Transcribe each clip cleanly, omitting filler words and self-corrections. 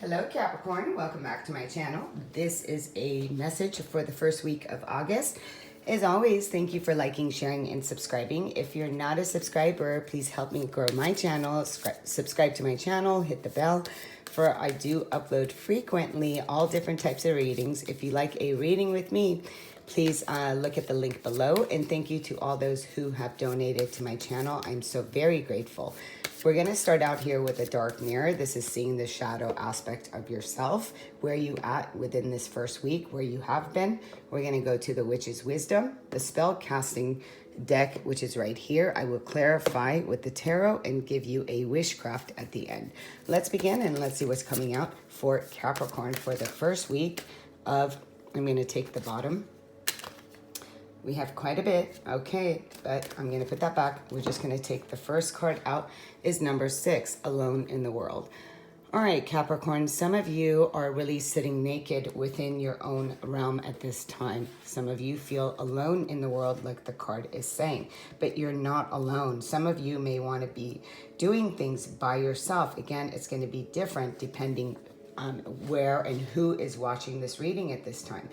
Hello Capricorn, welcome back to my channel. This is a message for the first week of August. As always, thank you for liking, sharing, and subscribing. If you're not a subscriber, please help me grow my channel. Subscribe to my channel, hit the bell, for I do upload frequently all different types of readings. If you like a reading with me, please look at the link below. And thank you to all those who have donated to my channel. I'm so very grateful. We're going to start out here with a dark mirror. This is seeing the shadow aspect of yourself. Where you at within this first week, where you have been. We're going to go to the Witch's Wisdom, the spell casting deck, which is right here. I will clarify with the tarot and give you a witchcraft at the end. Let's begin and let's see what's coming out for Capricorn for the first week of, I'm going to take the bottom. We have quite a bit, okay, but I'm going to put that back. We're just going to take the first card out, is number 6, Alone in the World. All right, Capricorn, some of you are really sitting naked within your own realm at this time. Some of you feel alone in the world, like the card is saying, but you're not alone. Some of you may want to be doing things by yourself. Again, it's going to be different depending on where and who is watching this reading at this time.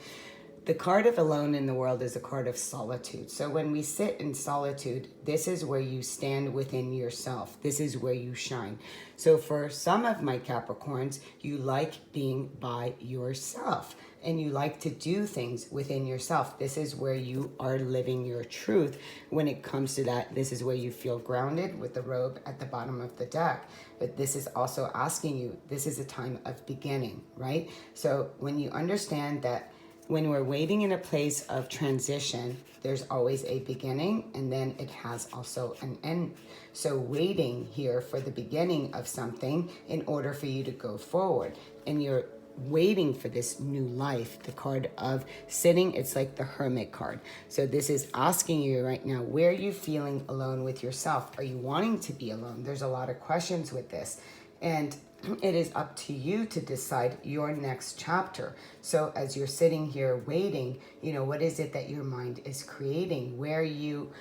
The card of Alone in the World is a card of solitude. So when we sit in solitude, this is where you stand within yourself. This is where you shine. So for some of my Capricorns, you like being by yourself and you like to do things within yourself. This is where you are living your truth. When it comes to that, this is where you feel grounded with the robe at the bottom of the deck. But this is also asking you, this is a time of beginning, right? So when you understand that when we're waiting in a place of transition, there's always a beginning and then it has also an end. So waiting here for the beginning of something in order for you to go forward. And you're waiting for this new life. The card of sitting, it's like the Hermit card. So this is asking you right now, where are you feeling alone with yourself? Are you wanting to be alone? There's a lot of questions with this. And it is up to you to decide your next chapter. So as you're sitting here waiting, you know, what is it that your mind is creating? Where are you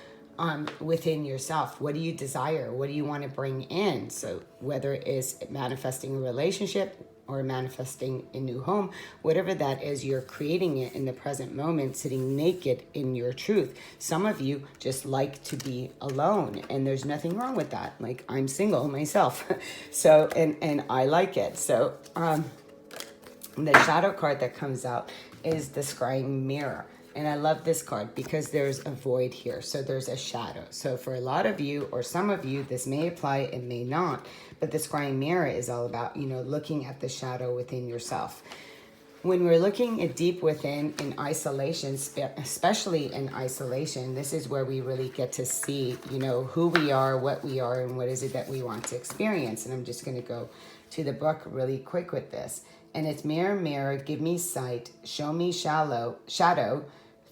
within yourself? What do you desire? What do you want to bring in? So whether it's manifesting a relationship or manifesting a new home, whatever that is, you're creating it in the present moment, sitting naked in your truth. Some of you just like to be alone, and there's nothing wrong with that. Like, I'm single myself, so, and I like it. So the shadow card that comes out is the Scrying Mirror. And I love this card because there's a void here. So there's a shadow. So for a lot of you or some of you, this may apply, it may not. But the Scrying Mirror is all about, you know, looking at the shadow within yourself. When we're looking at deep within in isolation, especially in isolation, this is where we really get to see, you know, who we are, what we are, and what is it that we want to experience. And I'm just going to go to the book really quick with this. And it's mirror, mirror, give me sight, show me shadow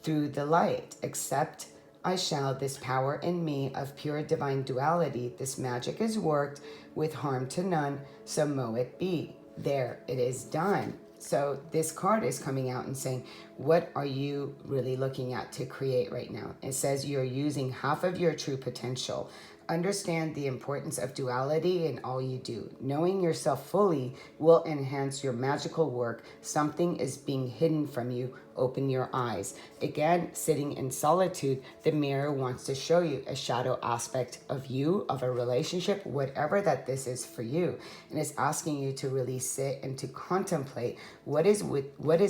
through the light. Accept I shall this power in me of pure divine duality. This magic is worked with harm to none, so mote it be. There, it is done. So this card is coming out and saying, what are you really looking at to create right now? It says you're using half of your true potential. Understand the importance of duality in all you do. Knowing yourself fully will enhance your magical work. Something is being hidden from you. Open your eyes. Again, sitting in solitude, the mirror wants to show you a shadow aspect of you, of a relationship, whatever that this is for you. And it's asking you to really sit and to contemplate what is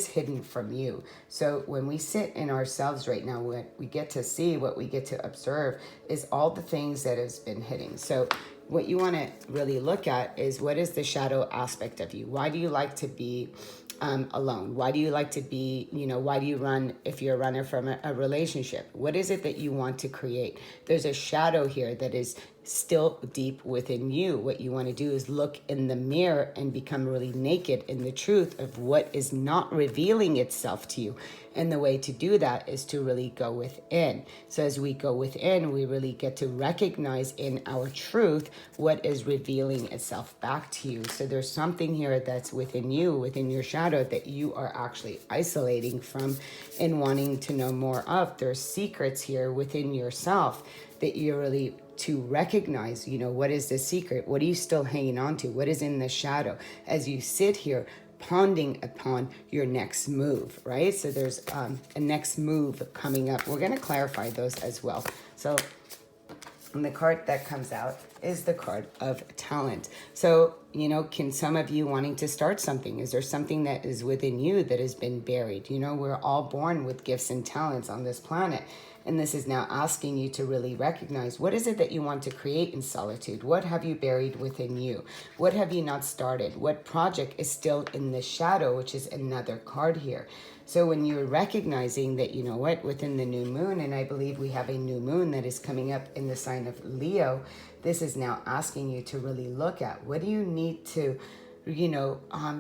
hidden from you. So when we sit in ourselves right now, what we get to see, what we get to observe is all the things that has been hidden. So what you want to really look at is, what is the shadow aspect of you? Why do you like to be alone? Why do you like to be, you know, why do you run if you're a runner from a relationship? What is it that you want to create? There's a shadow here that is still deep within you. What you want to do is look in the mirror and become really naked in the truth of what is not revealing itself to you. And the way to do that is to really go within. So as we go within, we really get to recognize in our truth what is revealing itself back to you. So there's something here that's within you, within your shadow, that you are actually isolating from and wanting to know more of. There's secrets here within yourself that you're really to recognize, what is the secret? What are you still hanging on to? What is in the shadow as you sit here pondering upon your next move, right? So there's a next move coming up. We're going to clarify those as well. So and the card that comes out is the card of talent. So, can some of you wanting to start something? Is there something that is within you that has been buried? We're all born with gifts and talents on this planet. And this is now asking you to really recognize, what is it that you want to create in solitude? What have you buried within you? What have you not started? What project is still in the shadow, which is another card here? So when you're recognizing that, within the new moon, and I believe we have a new moon that is coming up in the sign of Leo, this is now asking you to really look at, what do you need to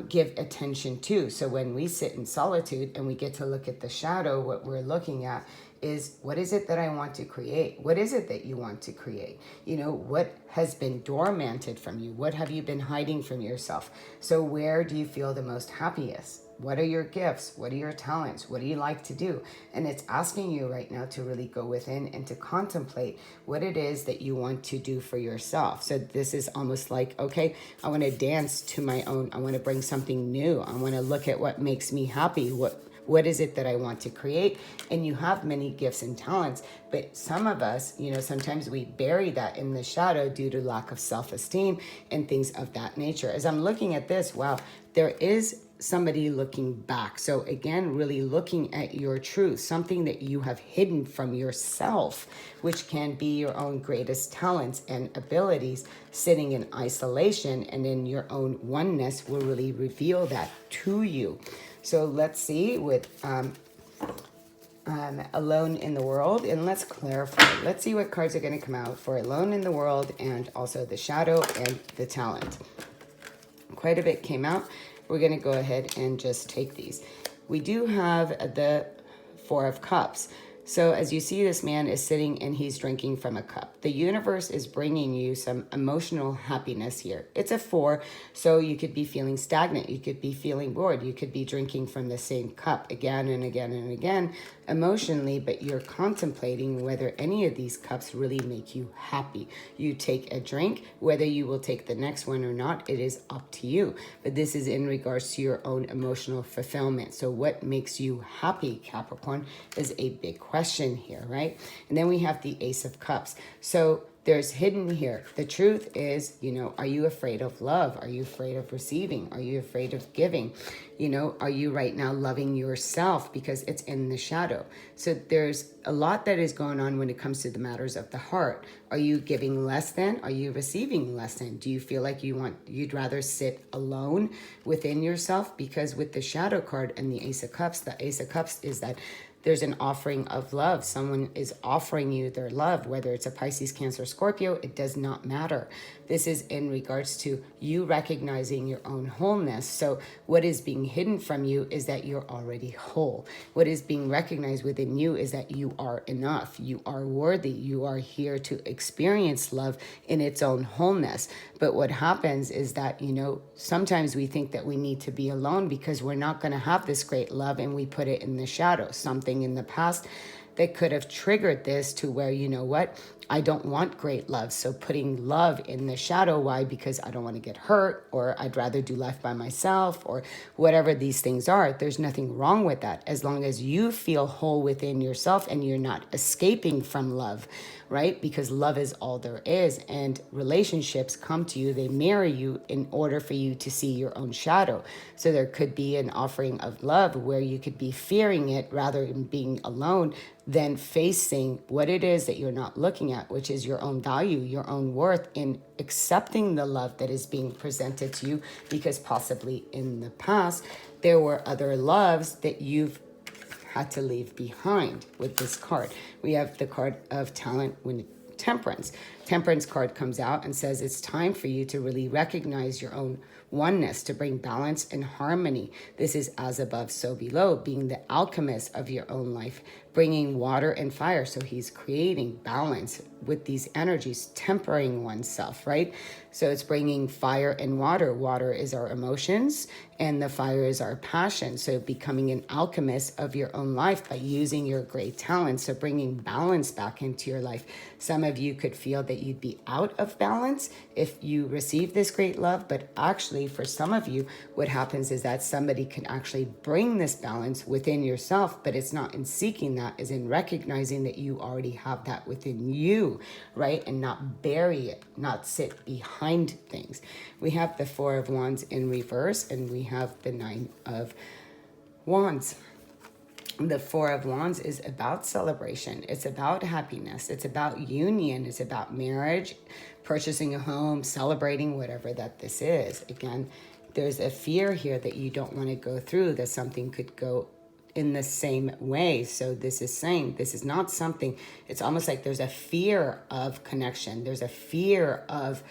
give attention to? So when we sit in solitude and we get to look at the shadow, what we're looking at is, what is it that I want to create? What is it that you want to create? What has been dormanted from you? What have you been hiding from yourself? So where do you feel the most happiest? What are your gifts? What are your talents? What do you like to do? And it's asking you right now to really go within and to contemplate what it is that you want to do for yourself. So this is almost like, okay, I want to dance to my own. I want to bring something new. I want to look at what makes me happy. What is it that I want to create? And you have many gifts and talents, but some of us, sometimes we bury that in the shadow due to lack of self-esteem and things of that nature. As I'm looking at this, wow, there is somebody looking back. So again, really looking at your truth, something that you have hidden from yourself, which can be your own greatest talents and abilities, sitting in isolation and in your own oneness will really reveal that to you. So let's see with Alone in the World, and let's clarify. Let's see what cards are going to come out for Alone in the World and also the Shadow and the Talent. Quite a bit came out. We're going to go ahead and just take these. We do have the Four of Cups. So as you see, this man is sitting and he's drinking from a cup. The universe is bringing you some emotional happiness here. It's a 4, so you could be feeling stagnant. You could be feeling bored. You could be drinking from the same cup again and again and again emotionally, but you're contemplating whether any of these cups really make you happy. You take a drink, whether you will take the next one or not, it is up to you. But this is in regards to your own emotional fulfillment. So what makes you happy, Capricorn, is a big question here, right? And then we have the Ace of Cups. So there's hidden here. The truth is, are you afraid of love? Are you afraid of receiving? Are you afraid of giving? Are you right now loving yourself? Because it's in the shadow. So there's a lot that is going on when it comes to the matters of the heart. Are you giving less than? Are you receiving less than? Do you feel like you'd rather sit alone within yourself? Because with the Shadow card and the Ace of Cups is that there's an offering of love. Someone is offering you their love, whether it's a Pisces, Cancer, Scorpio, it does not matter. This is in regards to you recognizing your own wholeness. So what is being hidden from you is that you're already whole. What is being recognized within you is that you are enough. You are worthy. You are here to experience love in its own wholeness. But what happens is that, sometimes we think that we need to be alone because we're not going to have this great love, and we put it in the shadow. Something in the past that could have triggered this to where, I don't want great love. So putting love in the shadow. Why? Because I don't want to get hurt, or I'd rather do life by myself, or whatever these things are. There's nothing wrong with that, as long as you feel whole within yourself and you're not escaping from love, right? Because love is all there is, and relationships come to you, they marry you in order for you to see your own shadow. So there could be an offering of love where you could be fearing it rather than being alone, than facing what it is that you're not looking at, which is your own value, your own worth, in accepting the love that is being presented to you, because possibly in the past there were other loves that you've had to leave behind. With this card, we have the card of talent when Temperance. Temperance card comes out and says it's time for you to really recognize your own oneness, to bring balance and harmony. This is as above, so below, being the alchemist of your own life, bringing water and fire. So he's creating balance with these energies, tempering oneself, right? So it's bringing fire and water. Water is our emotions and the fire is our passion. So becoming an alchemist of your own life by using your great talents. So bringing balance back into your life. Some of you could feel that that you'd be out of balance if you receive this great love. But actually, for some of you, what happens is that somebody can actually bring this balance within yourself, but it's not in seeking that, is in recognizing that you already have that within you, right? And not bury it, not sit behind things. We have the Four of Wands in reverse, and we have the Nine of Wands. The Four of Wands is about celebration. It's about happiness. It's about union. It's about marriage, purchasing a home, celebrating whatever that this is. Again, there's a fear here that you don't want to go through, that something could go in the same way. So this is saying this is not something, it's almost like there's a fear of connection. There's a fear of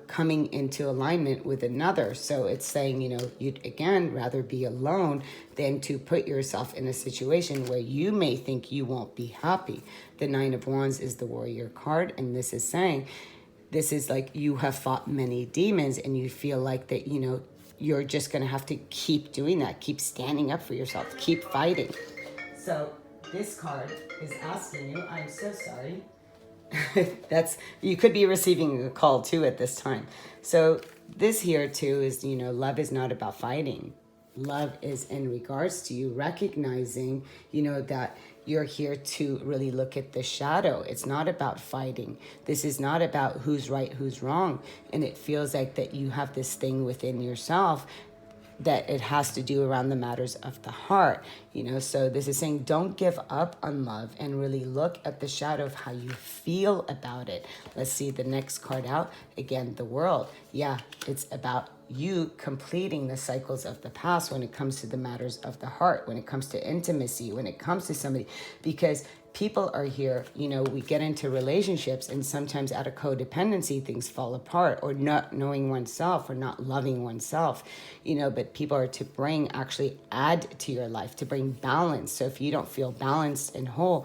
coming into alignment with another. So it's saying, you'd again rather be alone than to put yourself in a situation where you may think you won't be happy. The Nine of Wands is the warrior card, and this is saying, this is like you have fought many demons and you feel like that, you're just going to have to keep doing that, keep standing up for yourself, keep fighting. So this card is asking you, I'm so sorry. You could be receiving a call too at this time. So this here too is, love is not about fighting. Love is in regards to you recognizing, that you're here to really look at the shadow. It's not about fighting. This is not about who's right, who's wrong. And it feels like that you have this thing within yourself that it has to do around the matters of the heart, so this is saying don't give up on love and really look at the shadow of how you feel about it. Let's see the next card out. Again, the World. Yeah, it's about you completing the cycles of the past when it comes to the matters of the heart, when it comes to intimacy, when it comes to somebody, because people are here, we get into relationships and sometimes out of codependency, things fall apart, or not knowing oneself or not loving oneself, but people are to actually add to your life, to bring balance. So if you don't feel balanced and whole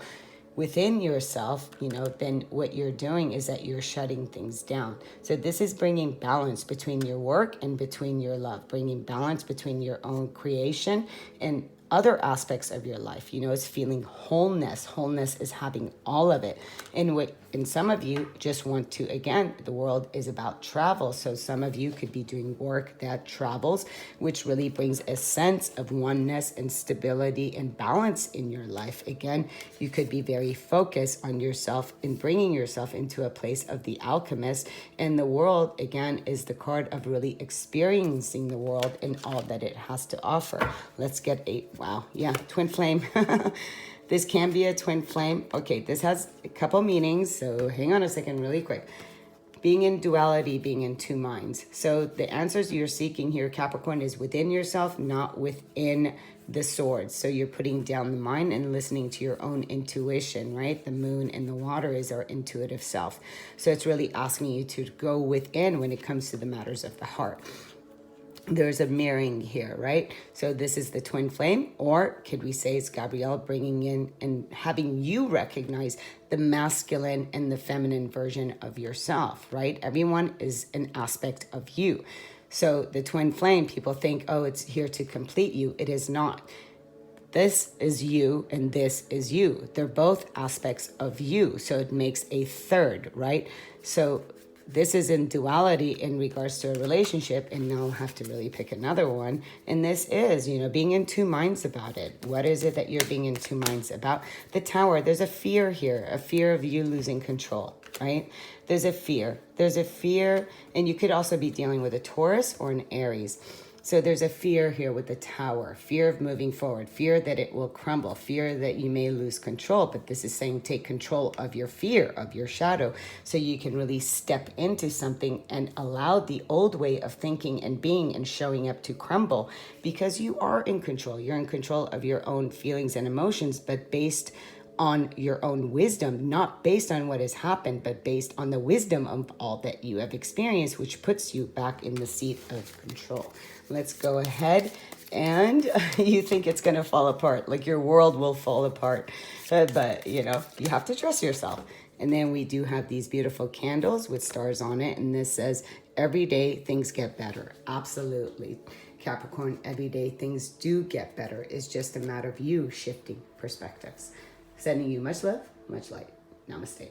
within yourself, then what you're doing is that you're shutting things down. So this is bringing balance between your work and between your love, bringing balance between your own creation and other aspects of your life. It's feeling wholeness. Wholeness is having all of it. And some of you just want to, again, the World is about travel. So some of you could be doing work that travels, which really brings a sense of oneness and stability and balance in your life. Again, you could be very focused on yourself and bringing yourself into a place of the alchemist. And the World, again, is the card of really experiencing the world and all that it has to offer. Let's get twin flame. This can be a twin flame. Okay, this has a couple meanings, so hang on a second really quick. Being in duality, being in two minds. So the answers you're seeking here, Capricorn, is within yourself, not within the sword. So you're putting down the mind and listening to your own intuition, right? The moon and the water is our intuitive self. So it's really asking you to go within when it comes to the matters of the heart. There's a mirroring here, right? So this is the twin flame, or could we say it's Gabrielle bringing in and having you recognize the masculine and the feminine version of yourself, right? Everyone is an aspect of you. So the twin flame, people think, oh, it's here to complete you. It is not. This is you and this is you. They're both aspects of you. So it makes a third, right? So this is in duality in regards to a relationship, and now I'll have to really pick another one. And this is, being in two minds about it. What is it that you're being in two minds about? The Tower, there's a fear here, a fear of you losing control, right? There's a fear, and you could also be dealing with a Taurus or an Aries. So there's a fear here with the Tower, fear of moving forward, fear that it will crumble, fear that you may lose control. But this is saying take control of your fear, of your shadow, so you can really step into something and allow the old way of thinking and being and showing up to crumble, because you are in control. You're in control of your own feelings and emotions, but based on your own wisdom, not based on what has happened, but based on the wisdom of all that you have experienced, which puts you back in the seat of control. Let's go ahead. And you think it's going to fall apart, like your world will fall apart. But, you have to trust yourself. And then we do have these beautiful candles with stars on it. And this says, every day things get better. Absolutely. Capricorn, every day things do get better. It's just a matter of you shifting perspectives. Sending you much love, much light. Namaste.